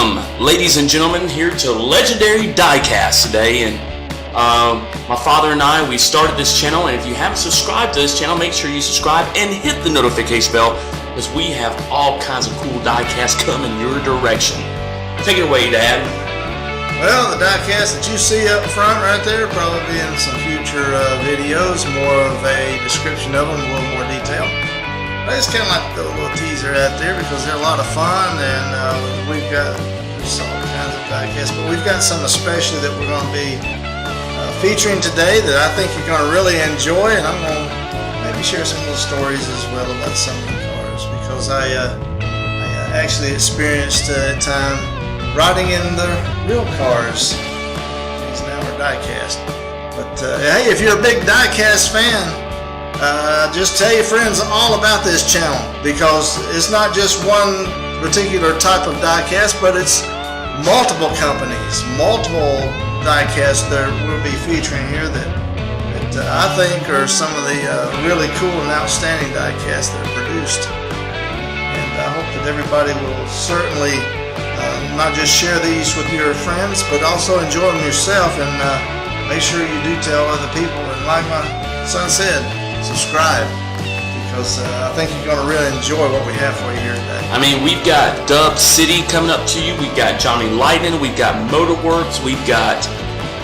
Welcome, ladies and gentlemen, here to Legendary Diecast today. And my father and I, we started this channel. And if you haven't subscribed to this channel, make sure you subscribe and hit the notification bell, because we have all kinds of cool diecasts coming your direction. Take it away, Dad. Well, the diecast that you see up front right there, probably be in some future videos, more of a description of them, a little more detail. I just kind of like to throw a little teaser out there because they're a lot of fun, and we've got all kinds of diecasts, but we've got some especially that we're going to be featuring today that I think you're going to really enjoy, and I'm going to maybe share some little stories as well about some of the cars, because I actually experienced a time riding in the real cars. These now are diecast. But hey, if you're a big diecast fan, just tell your friends all about this channel, because it's not just one particular type of diecast, but it's multiple companies, multiple diecasts that we'll be featuring here that I think are some of the really cool and outstanding diecasts that are produced. And I hope that everybody will certainly not just share these with your friends, but also enjoy them yourself, and make sure you do tell other people. And like my son said, subscribe, because I think you're going to really enjoy what we have for you here today. I mean, we've got Dub City coming up to you. We've got Johnny Lightning. We've got Motorworks. We've got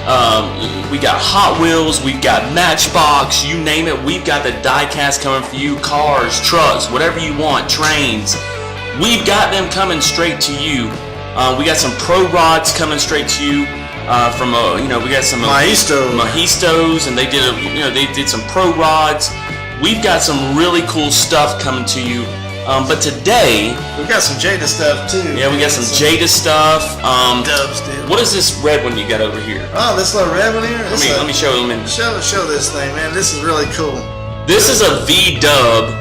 Hot Wheels. We've got Matchbox. You name it. We've got the diecast coming for you. Cars, trucks, whatever you want. Trains. We've got them coming straight to you. We got some Pro Rods coming straight to you. From we got some Mahistos, and they did some Pro Rods. We've got some really cool stuff coming to you. But today we got some Jada stuff too. Yeah, we got some Jada stuff. Dubs deal. What is this red one you got over here? Oh, this little red one here. Let me show them. Show this thing, man. This is really cool. This is a V Dub,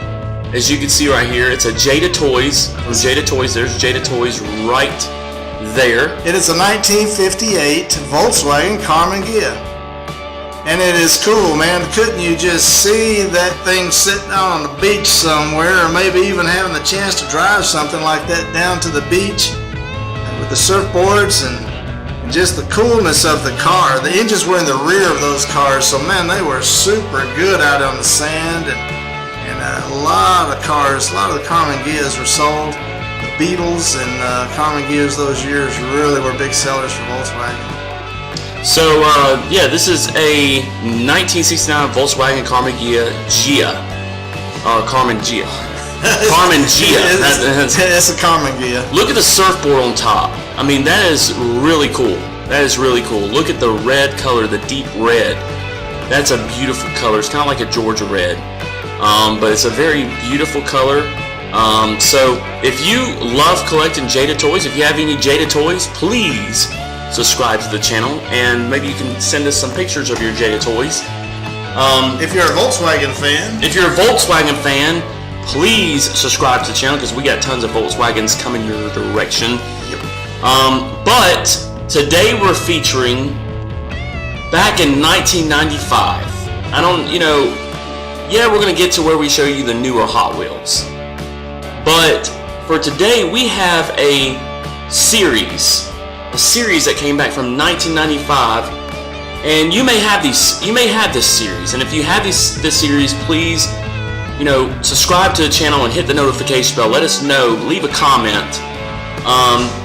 as you can see right here. It's a Jada Toys from Jada Toys. There's Jada Toys right there. It is a 1958 Volkswagen Karmann Ghia, and it is cool, man. Couldn't you just see that thing sitting out on the beach somewhere, or maybe even having the chance to drive something like that down to the beach with the surfboards and just the coolness of the car. The engines were in the rear of those cars, so man, they were super good out on the sand, and a lot of cars, a lot of the Karmann Ghias were sold. Beetles and Karmann Ghias those years really were big sellers for Volkswagen. So yeah, this is a 1969 Volkswagen Karmann Ghia, Karmann Ghia. Karmann Ghia. It's a Karmann Ghia. Look at the surfboard on top. I mean, that is really cool. That is really cool. Look at the red color, the deep red. That's a beautiful color. It's kind of like a Georgia red, but it's a very beautiful color. So if you love collecting Jada Toys, if you have any Jada Toys, please subscribe to the channel, and maybe you can send us some pictures of your Jada Toys. If you're a Volkswagen fan, please subscribe to the channel, because we got tons of Volkswagens coming your direction. Yep. But today we're featuring back in 1995. We're going to get to where we show you the newer Hot Wheels. But for today, we have a series that came back from 1995, and you may have this series. And if you have this series, please, subscribe to the channel and hit the notification bell. Let us know. Leave a comment.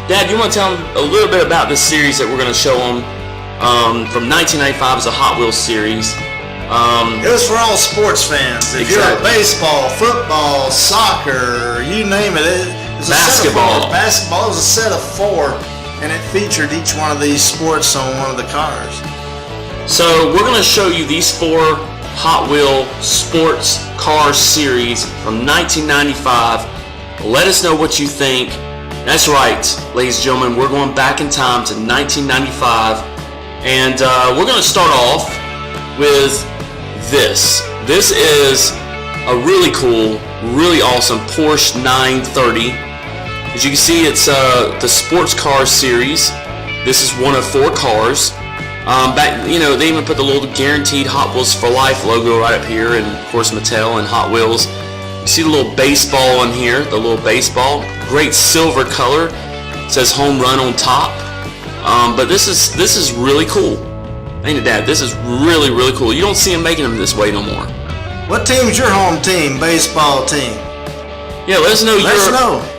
Dad, you want to tell them a little bit about this series that we're going to show them from 1995 as a Hot Wheels series? It was for all sports fans. If you're a baseball, football, soccer, you name it. It's Basketball. Basketball is a set of 4, and it featured each one of these sports on one of the cars. So we're going to show you these 4 Hot Wheel sports car series from 1995. Let us know what you think. That's right, ladies and gentlemen, we're going back in time to 1995, and we're going to start off with this. This is a really cool, really awesome Porsche 930. As you can see, it's the sports car series. This is one of 4 cars. They even put the little guaranteed Hot Wheels for Life logo right up here, and of course Mattel and Hot Wheels. You see the little baseball on here, the little baseball. Great silver color. says home run on top. But this is really cool. Ain't it, Dad? This is really, really cool. You don't see them making them this way no more. What team's your home team? Baseball team. Yeah, let us know.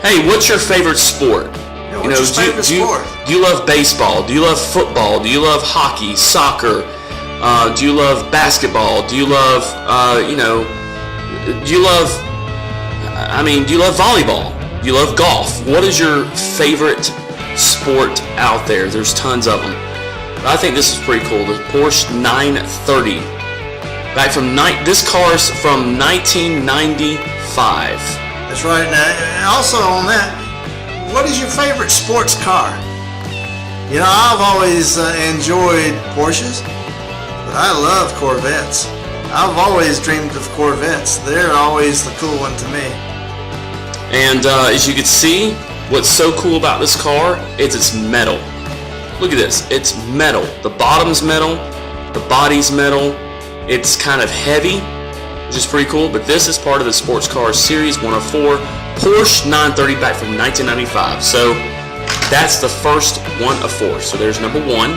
Hey, what's your favorite sport? Yeah, what's your favorite sport? Do you love baseball? Do you love football? Do you love hockey, soccer? Do you love basketball? Do you love, do you love volleyball? Do you love golf? What is your favorite sport out there? There's tons of them. But I think this is pretty cool. The Porsche 930. This car's from 1995. That's right. Now, also on that, what is your favorite sports car? You know, I've always enjoyed Porsches, but I love Corvettes. I've always dreamed of Corvettes. They're always the cool one to me. And as you can see, what's so cool about this car is it's metal. Look at this. It's metal. The bottom's metal. The body's metal. It's kind of heavy, which is pretty cool. But this is part of the Sports Car Series 104 Porsche 930 back from 1995. So that's the first one of four. So there's number one.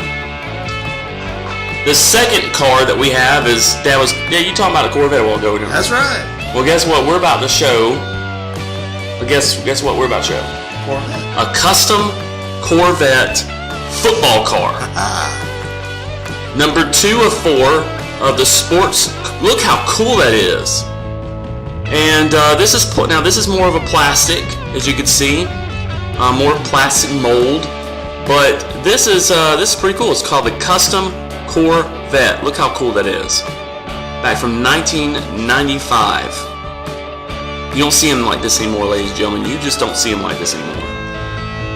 The second car that we have is, you talking about a Corvette a while ago. That's right. Well, guess what? We're about to show. Guess what we're about to show? Corvette. A custom Corvette football car. Number 2 of 4 of the sports. Look how cool that is. And this is more of a plastic, as you can see, more plastic mold. But this is pretty cool. It's called the Custom Corvette. Look how cool that is. Back from 1995. You don't see them like this anymore, ladies and gentlemen. You just don't see them like this anymore.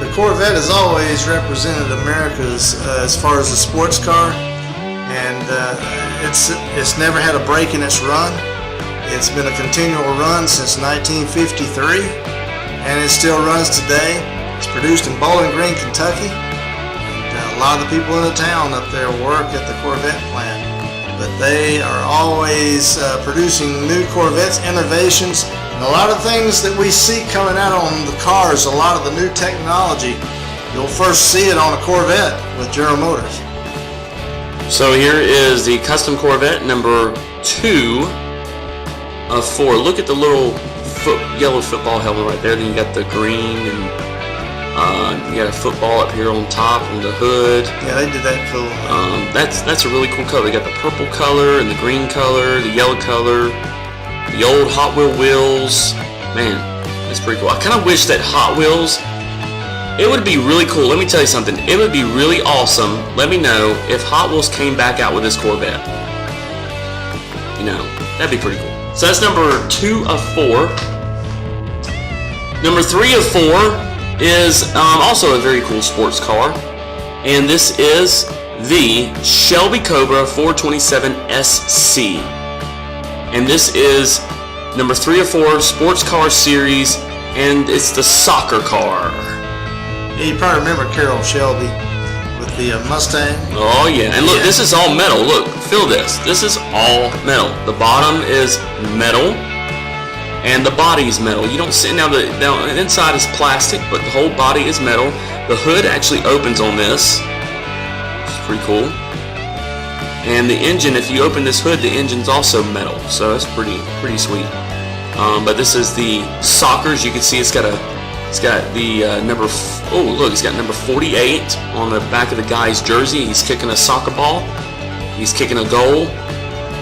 The Corvette has always represented America's as far as a sports car, and it's never had a break in its run. It's been a continual run since 1953, and it still runs today. It's produced in Bowling Green, Kentucky. And a lot of the people in the town up there work at the Corvette plant, but they are always producing new Corvettes, innovations. A lot of things that we see coming out on the cars, a lot of the new technology, you'll first see it on a Corvette with General Motors. So here is the custom Corvette number 2 of 4. Look at the little yellow football helmet right there. Then you got the green, and you got a football up here on top on the hood. Yeah, they did that cool. That's a really cool color. They got the purple color and the green color, the yellow color. The old Hot Wheel wheels, man, that's pretty cool. I kind of wish that Hot Wheels, it would be really cool. Let me tell you something. It would be really awesome. Let me know if Hot Wheels came back out with this Corvette. You know, that'd be pretty cool. So that's number 2 of 4. Number 3 of 4 is also a very cool sports car. And this is the Shelby Cobra 427 SC. And this is number 3 or 4 sports car series, and it's the soccer car. Yeah, you probably remember Carroll Shelby with the Mustang. Oh yeah, and look, this is all metal. Look, feel this. This is all metal. The bottom is metal, and the body is metal. You don't see now the inside is plastic, but the whole body is metal. The hood actually opens on this. It's pretty cool. And the engine, if you open this hood, the engine's also metal, so that's pretty sweet. But this is the soccer. As you can see, it's got the number. Oh, look, it's got number 48 on the back of the guy's jersey. He's kicking a soccer ball. He's kicking a goal.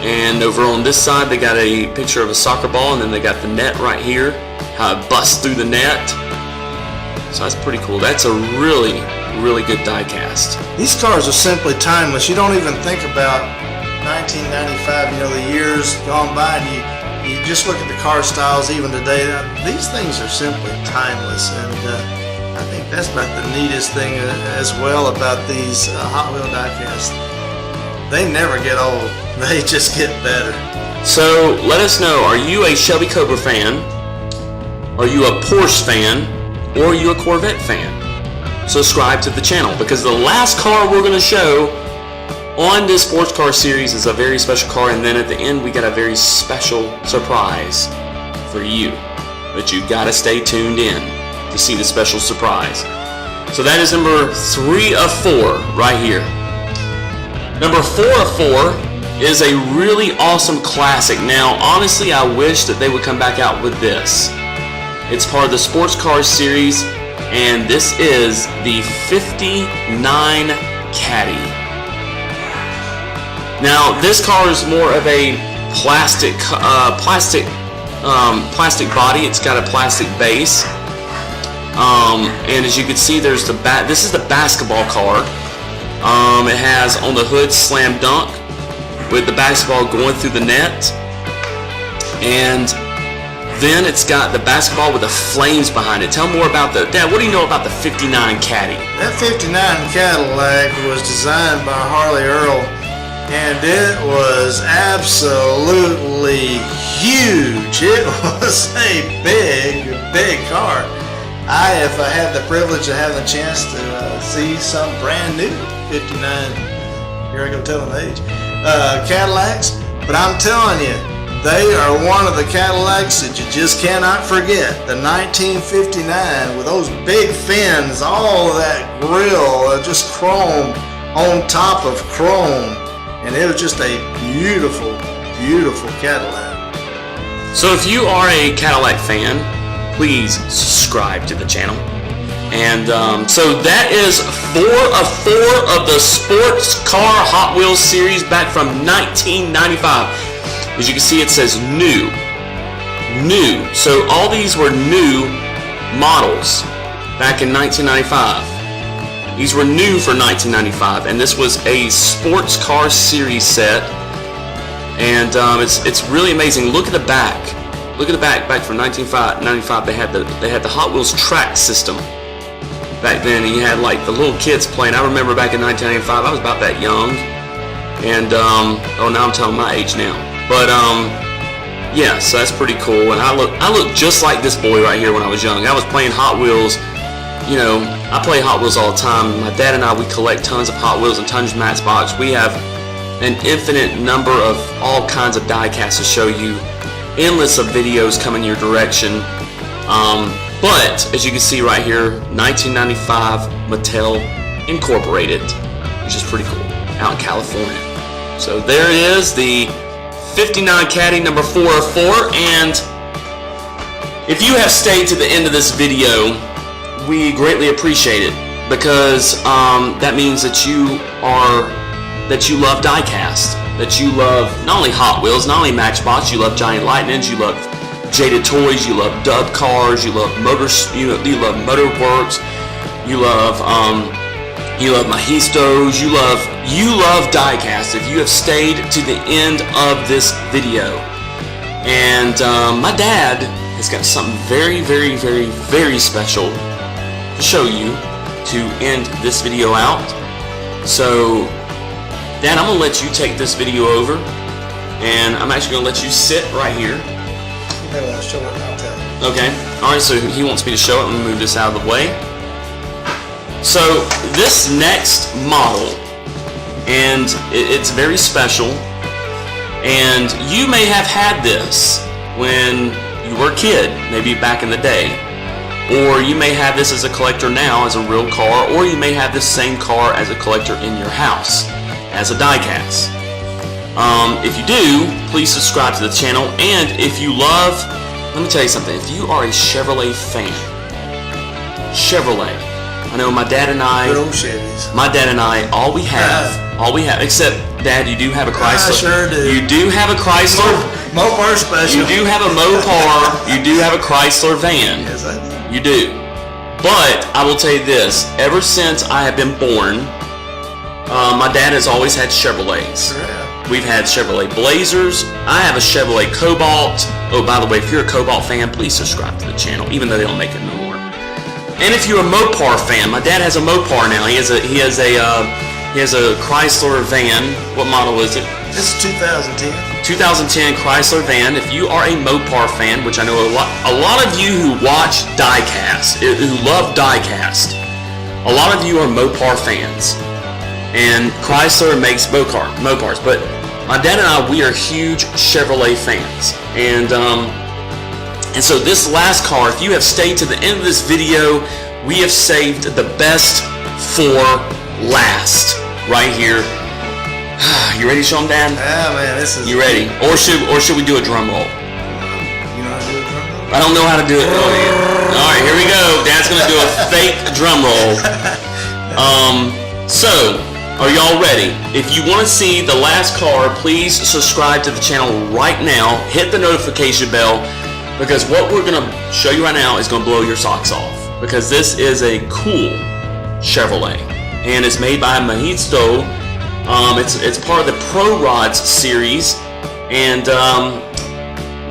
And over on this side, they got a picture of a soccer ball, and then they got the net right here. How it busts through the net. So that's pretty cool. That's a really good die cast. These cars are simply timeless. You don't even think about 1995, you know, the years gone by, and you just look at the car styles even today. These things are simply timeless, and I think that's about the neatest thing as well about these Hot Wheel diecasts. They never get old. They just get better. So let us know, are you a Shelby Cobra fan? Are you a Porsche fan? Or are you a Corvette fan? Subscribe to the channel, because the last car we're going to show on this sports car series is a very special car, and then at the end we got a very special surprise for you. But you got to stay tuned in to see the special surprise. So that is number 3 of 4 right here. Number 4 of 4 is a really awesome classic. Now, honestly, I wish that they would come back out with this. It's part of the Sports Cars series, and this is the 59 Caddy. Now, this car is more of a plastic body. It's got a plastic base. And as you can see, there's this is the basketball car. It has on the hood slam dunk with the basketball going through the net, and then it's got the basketball with the flames behind it. Tell me more about Dad, what do you know about the 59 Caddy? That 59 Cadillac was designed by Harley Earl, and it was absolutely huge. It was a big car. I have had the privilege of having the chance to see some brand new 59, here I go telling the age, Cadillacs, but I'm telling you, they are one of the Cadillacs that you just cannot forget. The 1959 with those big fins, all of that grill, just chrome on top of chrome, and it was just a beautiful, beautiful Cadillac. So if you are a Cadillac fan, please subscribe to the channel. And so that is 4 of 4 of the Sports Car Hot Wheels series back from 1995. As you can see, it says new. So all these were new models back in 1995. These were new for 1995, and this was a Sports Car series set. And it's really amazing. Look at the back. Look at the back from 1995. They had the Hot Wheels track system back then, and you had like the little kids playing. I remember back in 1995, I was about that young, and now I'm telling my age now. But yeah, so that's pretty cool. And I look just like this boy right here when I was young. I was playing Hot Wheels. You know, I play Hot Wheels all the time. My dad and I, we collect tons of Hot Wheels and tons of Matchbox. We have an infinite number of all kinds of die casts to show you. Endless of videos coming your direction. But as you can see right here, 1995 Mattel Incorporated, which is pretty cool, out in California. So there it is, the 59 Caddy, number 4 of 4. And if you have stayed to the end of this video, we greatly appreciate it, because that means that you love diecast. That you love not only Hot Wheels, not only Matchbox, you love Giant Lightnings, you love Jaded Toys, you love Dub Cars, you love Motorworks, you love Mahistos, you love diecast. If you have stayed to the end of this video, and my dad has got something very, very, very, very special to show you to end this video out. So Dad, I'm going to let you take this video over, and I'm actually going to let you sit right here. They want to show it, I'll tell you. Okay. Alright, so he wants me to show it. I'm going to move this out of the way. So this next model, and it's very special, and you may have had this when you were a kid, maybe back in the day, or you may have this as a collector now as a real car, or you may have this same car as a collector in your house as a diecast. If you do, please subscribe to the channel. And if you love, let me tell you something, if you are a Chevrolet fan, Chevrolet, I know my dad and I, Good old Chevys. my dad and I, all we have, except Dad, you do have a Chrysler. I sure do. You do have a Chrysler. Mopar special. You do have a Mopar. You do have a Chrysler van. Yes, I do. You do. But I will tell you this, ever since I have been born, my dad has always had Chevrolets. Sure have. We've had Chevrolet Blazers. I have a Chevrolet Cobalt. Oh, by the way, if you're a Cobalt fan, please subscribe to the channel, even though they don't make it no more. And if you're a Mopar fan, my dad has a Mopar now. He has a Chrysler van. What model is it? This is 2010. 2010 Chrysler van. If you are a Mopar fan, which I know a lot of you who watch diecast, who love diecast, a lot of you are Mopar fans. And Chrysler makes Mopars, but my dad and I, we are huge Chevrolet fans. And so this last car, if you have stayed to the end of this video, we have saved the best for last right here. You ready to show them, Dad? Yeah, man, this is... You ready? Or should we do a drum roll? You know how to do a drum roll? I don't know how to do it. Oh, yeah. All right, here we go. Dad's gonna do a fake drum roll. So, are y'all ready? If you want to see the last car, please subscribe to the channel right now. Hit the notification bell, because what we're gonna show you right now is gonna blow your socks off. Because this is a cool Chevrolet, and it's made by Majisto. It's part of the Pro Rods series, and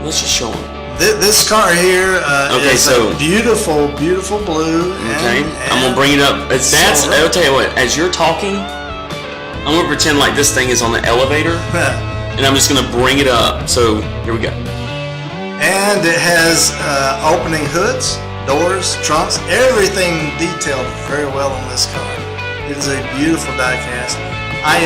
let's just show them. This car here is a beautiful, beautiful blue. Okay, I'm gonna bring it up. I'll tell you what. As you're talking, I'm gonna pretend like this thing is on the elevator, and I'm just gonna bring it up. So here we go. And it has opening hoods, doors, trunks, everything detailed very well on this car. It is a beautiful diecast. I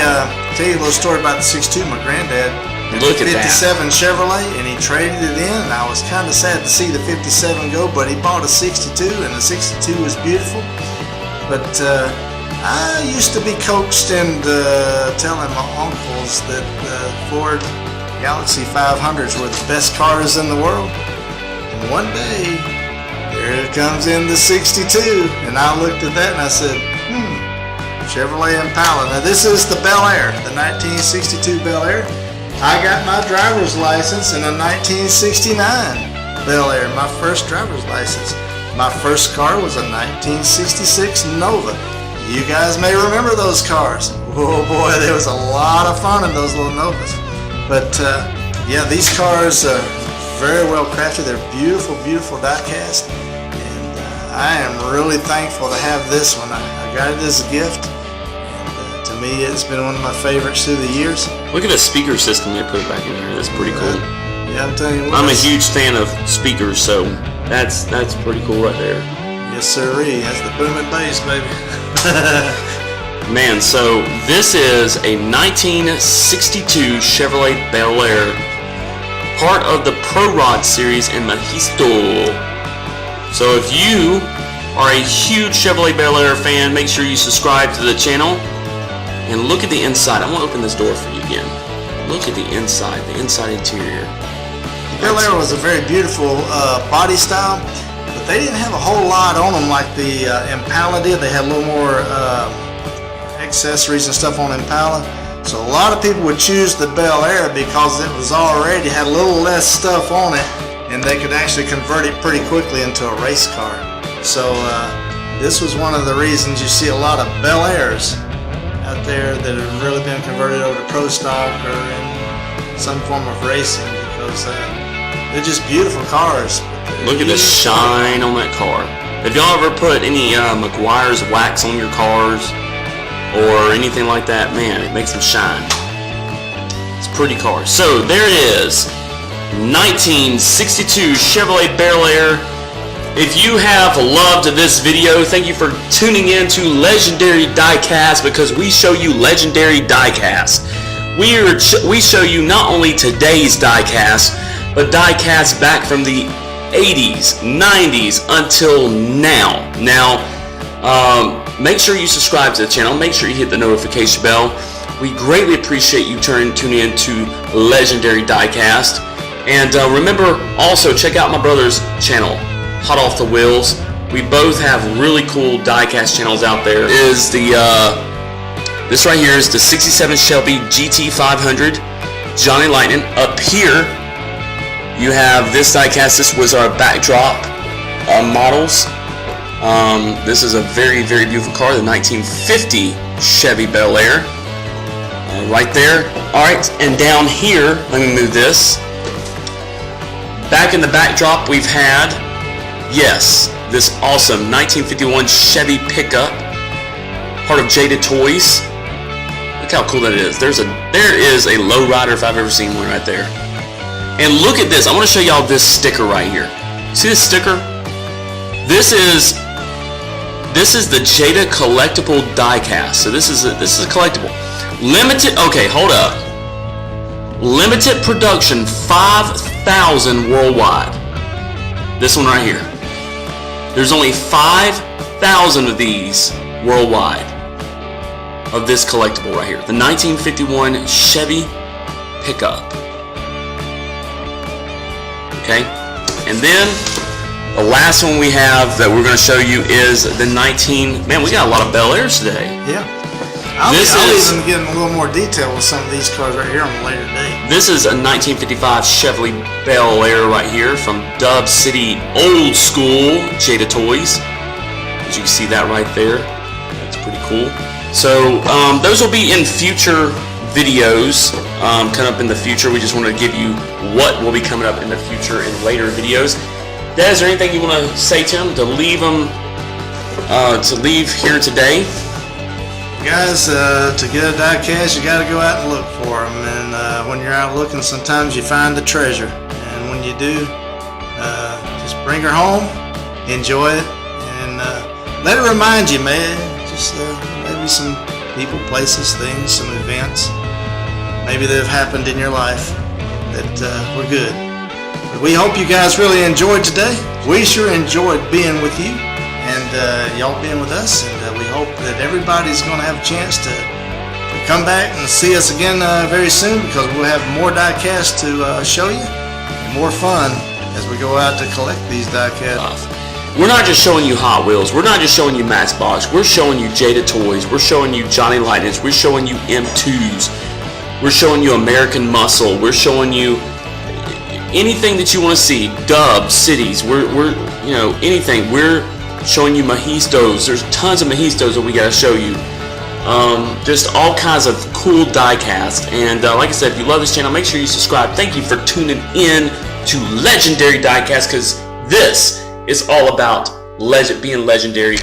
tell you a little story about the 62. My granddad had a 57 Chevrolet, and he traded it in, and I was kind of sad to see the 57 go, but he bought a 62, and the 62 was beautiful. But I used to be coaxed into telling my uncles that Ford Galaxy 500s were the best cars in the world. And one day, there it comes in the 62, and I looked at that and I said, Chevrolet Impala. Now this is the Bel Air, the 1962 Bel Air. I got my driver's license in a 1969 Bel Air, my first driver's license. My first car was a 1966 Nova. You guys may remember those cars. Oh boy, there was a lot of fun in those little Novas. But yeah, these cars are very well crafted. They're beautiful, beautiful diecast. And I am really thankful to have this one. I got it as a gift. And to me, it's been one of my favorites through the years. Look at the speaker system they put back in here. That's pretty cool. Yeah, I'm telling you what. I'm a huge fan of speakers, so that's pretty cool right there. Yes, sirree. That's the booming bass, baby. Man, so this is a 1962 Chevrolet Bel Air, part of the Pro Rod series in Majisto. So if you are a huge Chevrolet Bel Air fan, make sure you subscribe to the channel and look at the inside. I want to open this door for you again. Look at the inside interior. The Bel Air was a very beautiful body style, but they didn't have a whole lot on them like the Impala did. They had a little more accessories and stuff on Impala. So a lot of people would choose the Bel Air because it was already had a little less stuff on it, and they could actually convert it pretty quickly into a race car. So this was one of the reasons you see a lot of Bel Airs out there that have really been converted over to Pro Stock or in some form of racing, because they're just beautiful cars. Look at the shine on that car. Have y'all ever put any Meguiar's wax on your cars or anything like that? Man, it makes them shine. It's a pretty car. So there it is, 1962 Chevrolet Bel Air. If you have loved this video, thank you for tuning in to Legendary Diecast, because we show you legendary diecast. We show you not only today's diecast, but diecast back from the 80s, 90s until now. Now, make sure you subscribe to the channel. Make sure you hit the notification bell. We greatly appreciate you tuning in to Legendary Diecast. And remember, also check out my brother's channel, Hot Off the Wheels. We both have really cool diecast channels out there. This right here is the 67 Shelby GT500 Johnny Lightning. Up here you have this diecast. This was our backdrop models. This is a very, very beautiful car, the 1950 Chevy Bel Air. Right there. Alright, and down here, let me move this. Back in the backdrop we've had, yes, this awesome 1951 Chevy pickup, part of Jada Toys. Look how cool that is. There is a lowrider if I've ever seen one right there. And look at this. I want to show y'all this sticker right here. See this sticker? This is the Jada collectible diecast. So this is a collectible. Limited. Okay, hold up. Limited production, 5,000 worldwide. This one right here. There's only 5,000 1,000 of these worldwide of this collectible right here. The 1951 Chevy pickup. Okay, and then the last one we have that we're going to show you is the Man, we got a lot of Bel Airs today. Yeah. I'll even get in a little more detail with some of these cars right here on a later date. This is a 1955 Chevrolet Bel Air right here from Dub City Old School Jada Toys. As you can see that right there. That's pretty cool. So those will be in future videos coming up in the future. We just want to give you what will be coming up in the future in later videos. Dad, is there anything you want to say to them to leave here today? Guys, to get a diecast, you got to go out and look for them. And when you're out looking, sometimes you find the treasure. And when you do, just bring her home, enjoy it, and let it remind you, man. Just maybe some people, places, things, some events, maybe that have happened in your life that were good. But we hope you guys really enjoyed today. We sure enjoyed being with you. And y'all being with us, and we hope that everybody's going to have a chance to come back and see us again very soon, because we'll have more diecast to show you, and more fun as we go out to collect these diecasts. We're not just showing you Hot Wheels. We're not just showing you Matchbox. We're showing you Jada Toys. We're showing you Johnny Lightnings. We're showing you M2s. We're showing you American Muscle. We're showing you anything that you want to see. Dub Cities. We're anything. We're showing you Mahistos. There's tons of Mahistos that we got to show you. Just all kinds of cool diecast. And like I said, if you love this channel, make sure you subscribe. Thank you for tuning in to Legendary Diecast, because this is all about being legendary.